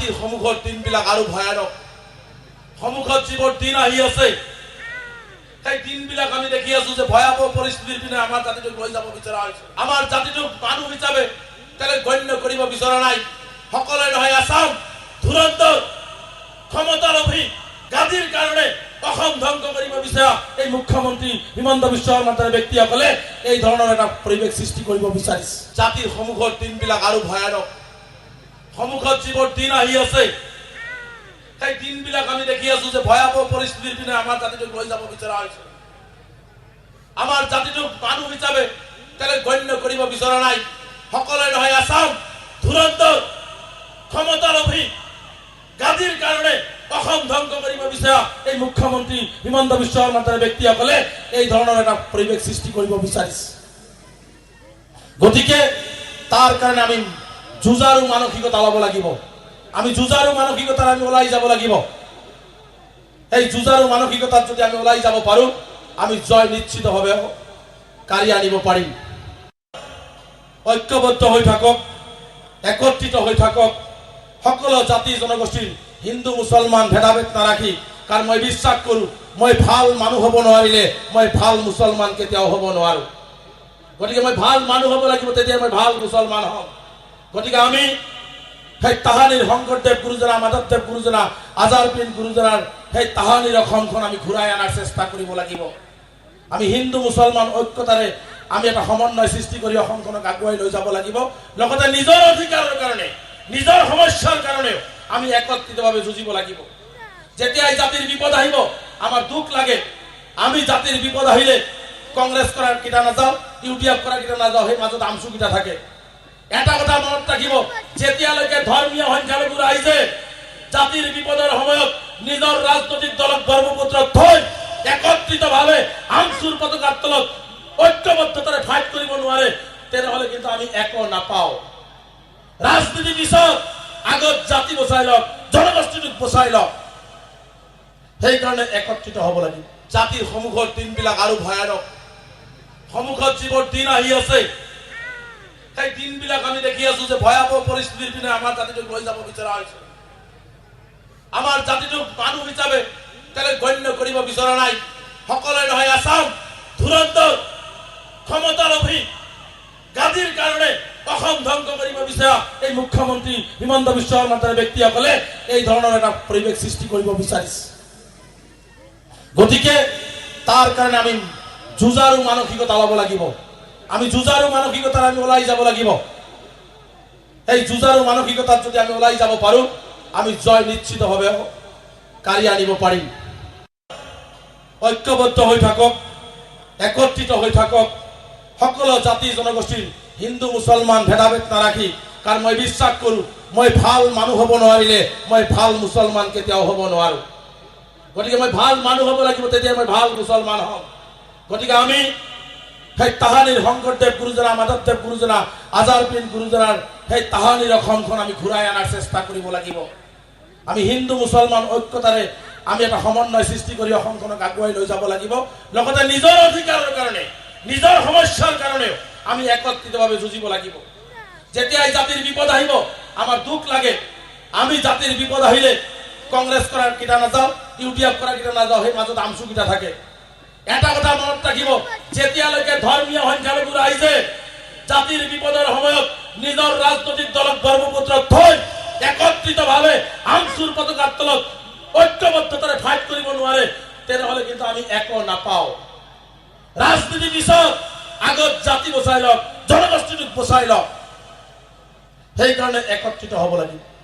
জাতিৰ সন্মুখৰ দিনবিলাক আৰু ভয়ানক সন্মুখত যিবোৰ দিন আহি আছে সেই দিনবিলাক আমি দেখি আছো যে ভয়াবহ পৰিস্থিতিৰ পিনে আমাৰ জাতিটোক লৈ যাব বিচৰা হৈছে আমাৰ জাতিটোক মানুহ হিচাপে তেলে গণ্য কৰিব বিচৰা নাই সকলোৱে নহয় আসাম ধুৰন্ধৰ ক্ষমতালোভী গাদীৰ কাৰণে অসম ধ্বংস কৰিব বিচৰা এই মুখ্যমন্ত্ৰী হিমন্ত বিশ্ব শৰ্মাৰ দৰে ব্যক্তিসকলে এই ধৰণৰ এটা পৰিৱেশ সৃষ্টি কৰিব বিচাৰিছে জাতিৰ সন্মুখৰ দিনবিলাক আৰু ভয়ানক সন্মুখত যিবোৰ দিন আহি আছে সেই দিনবিলাক আমি দেখি আছো যে ভয়াবহ পৰিস্থিতিৰ পিনে আমাৰ জাতিটোক লৈ যাব বিচৰা হৈছে আমাৰ জাতিটোক মানুহ হিচাপে তেলে গণ্য কৰিব বিচৰা নাই সকলোৱে নহয় আসাম ধুৰন্ধৰ ক্ষমতালোভী গাদীৰ কাৰণে অসম ধ্বংস কৰিব বিচৰা এই মুখ্যমন্ত্ৰী হিমন্ত বিশ্ব শৰ্মাৰ দৰে ব্যক্তিসকলে এই ধৰণৰ এটা পৰিৱেশ সৃষ্টি কৰিব বিচাৰিছে গতিকে তাৰ কাৰণে আমি যুঁজাৰু মানসিকতা ল'ব লাগিব আমি যুঁজাৰু মানসিকতাৰ আমি ওলাই যাব লাগিব এই যুঁজাৰু মানসিকতাত যদি আমি ওলাই যাব পাৰো আমি জয় নিশ্চিতভাৱে কাঢ়ি আনিব পাৰিম ঐক্যবদ্ধ হৈ থাকক একত্ৰিত হৈ থাকক সকলো জাতি জনগোষ্ঠীৰ হিন্দু মুছলমান ভেদাভেদ নাৰাখি কাৰণ মই বিশ্বাস কৰো মই ভাল মানুহ হ'ব নোৱাৰিলে মই ভাল মুছলমান কেতিয়াও হ'ব নোৱাৰো গতিকে মই ভাল মানুহ হ'ব লাগিব তেতিয়া মই ভাল মুছলমান হ'ম গতিকে আমি সেই তাহানিৰ শংকৰদেৱ গুৰুজনা মাধৱদেৱ গুৰুজনা আজাৰপীৰ গুৰুজনাৰ সেই তাহানিৰ অসমখন আমি ঘূৰাই অনাৰ চেষ্টা কৰিব লাগিব আমি হিন্দু মুছলমান ঐক্যতাৰে আমি এটা সমন্বয় সৃষ্টি কৰি অসমখনক আগুৱাই লৈ যাব লাগিব লগতে নিজৰ অধিকাৰৰ কাৰণে নিজৰ সমস্যাৰ কাৰণে আমি একত্ৰিতভাৱে যুঁজিব লাগিব যেতিয়া জাতিৰ বিপদ আহিব আমাৰ দুখ লাগে আমি জাতিৰ বিপদ আহিলে কংগ্ৰেছ কৰাৰ কিটা নাযাওঁ ইউডিএফ কৰাৰ কিটা নাযাওঁ সেই মাজত আমচুকিটা থাকে এটা কথা মনত ৰাখিব যেতিয়ালৈকে ধৰ্মীয় সংখ্যালঘু ৰাইজে জাতিৰ বিপদৰ সময়ত নিজৰ ৰাজনৈতিক দলক ব্ৰহ্মপুত্ৰ থৈ একত্ৰিতভাৱে আমচুৰ পতাকাৰ তলত ঐক্যবদ্ধতাৰে ফাইট কৰিব নোৱাৰে তেনেহ'লে কিন্তু আমি একো নাপাওঁ ৰাজনীতি পিছত আগত জাতি বচাই লওক জনগোষ্ঠীটোক বচাই লওক সেইকাৰণে একত্ৰিত হ'ব লাগিব জাতিৰ সন্মুখৰ দিনবিলাক আৰু ভয়ানক সন্মুখত যিবোৰ দিন আহি আছে সেই দিনবিলাক আমি দেখি আছো যে ভয়াবহ পৰিস্থিতিৰ পিনে আমাৰ জাতিটোক লৈ যাব বিচৰা হৈছে আমাৰ জাতিটোক মানুহ হিচাপে তেলে গণ্য কৰিব বিচৰা নাই সকলোৱে নহয় আসাম ধুৰন্ধৰ ক্ষমতালোভী গাদীৰ কাৰণে অসম ধ্বংস কৰিব বিচৰা এই মুখ্যমন্ত্ৰী হিমন্ত বিশ্ব শৰ্মাৰ দৰে ব্যক্তিসকলে এই ধৰণৰ এটা পৰিৱেশ সৃষ্টি কৰিব বিচাৰিছে গতিকে তাৰ কাৰণে আমি যুঁজাৰু মানসিকতা ল'ব লাগিব আমি যুঁজাৰু মানসিকতাৰ আমি ওলাই যাব লাগিব এই যুঁজাৰু মানসিকতাত যদি আমি ওলাই যাব পাৰো আমি জয় নিশ্চিতভাৱে কাঢ়ি আনিব পাৰিম ঐক্যবদ্ধ হৈ থাকক একত্ৰিত হৈ থাকক সকলো জাতি জনগোষ্ঠীৰ হিন্দু মুছলমান ভেদাভেদ নাৰাখি কাৰণ মই বিশ্বাস কৰো মই ভাল মানুহ হ'ব নোৱাৰিলে মই ভাল মুছলমান কেতিয়াও হ'ব নোৱাৰো গতিকে মই ভাল মানুহ হ'ব লাগিব তেতিয়া মই ভাল মুছলমান হ'ম গতিকে আমি সেই তাহানিৰ শংকৰদেৱ গুৰুজনা মাধৱদেৱ গুৰুজনা আজাৰপীৰ গুৰুজনাৰ সেই তাহানিৰ অসমখন আমি ঘূৰাই অনাৰ চেষ্টা কৰিব লাগিব আমি হিন্দু মুছলমান ঐক্যতাৰে আমি এটা সমন্বয় সৃষ্টি কৰি অসমখনক আগুৱাই লৈ যাব লাগিব লগতে নিজৰ অধিকাৰৰ কাৰণে নিজৰ সমস্যাৰ কাৰণে আমি একত্ৰিতভাৱে যুঁজিব লাগিব যেতিয়া জাতিৰ বিপদ আহিব আমাৰ দুখ লাগে আমি জাতিৰ বিপদ আহিলে কংগ্ৰেছ কৰাৰ কিটা নাযাওঁ ইউডিএফ কৰাৰ কিটা নাযাওঁ সেই মাজত আমচুকিটা থাকে এটা কথা মনত ৰাখিব যেতিয়ালৈকে ধৰ্মীয় সংখ্যালঘু ৰাইজে জাতিৰ বিপদৰ সময়ত নিজৰ ৰাজনৈতিক দলক ব্ৰহ্মপুত্ৰ থৈ একত্ৰিতভাৱে আমচুৰ পতাকাৰ তলত ঐক্যবদ্ধতাৰে ফাইট কৰিব নোৱাৰে তেনেহ'লে কিন্তু আমি একো নাপাওঁ ৰাজনীতি পিছত আগত জাতি বচাই লওক জনগোষ্ঠীটোক বচাই লওক সেইকাৰণে একত্ৰিত হ'ব লাগিব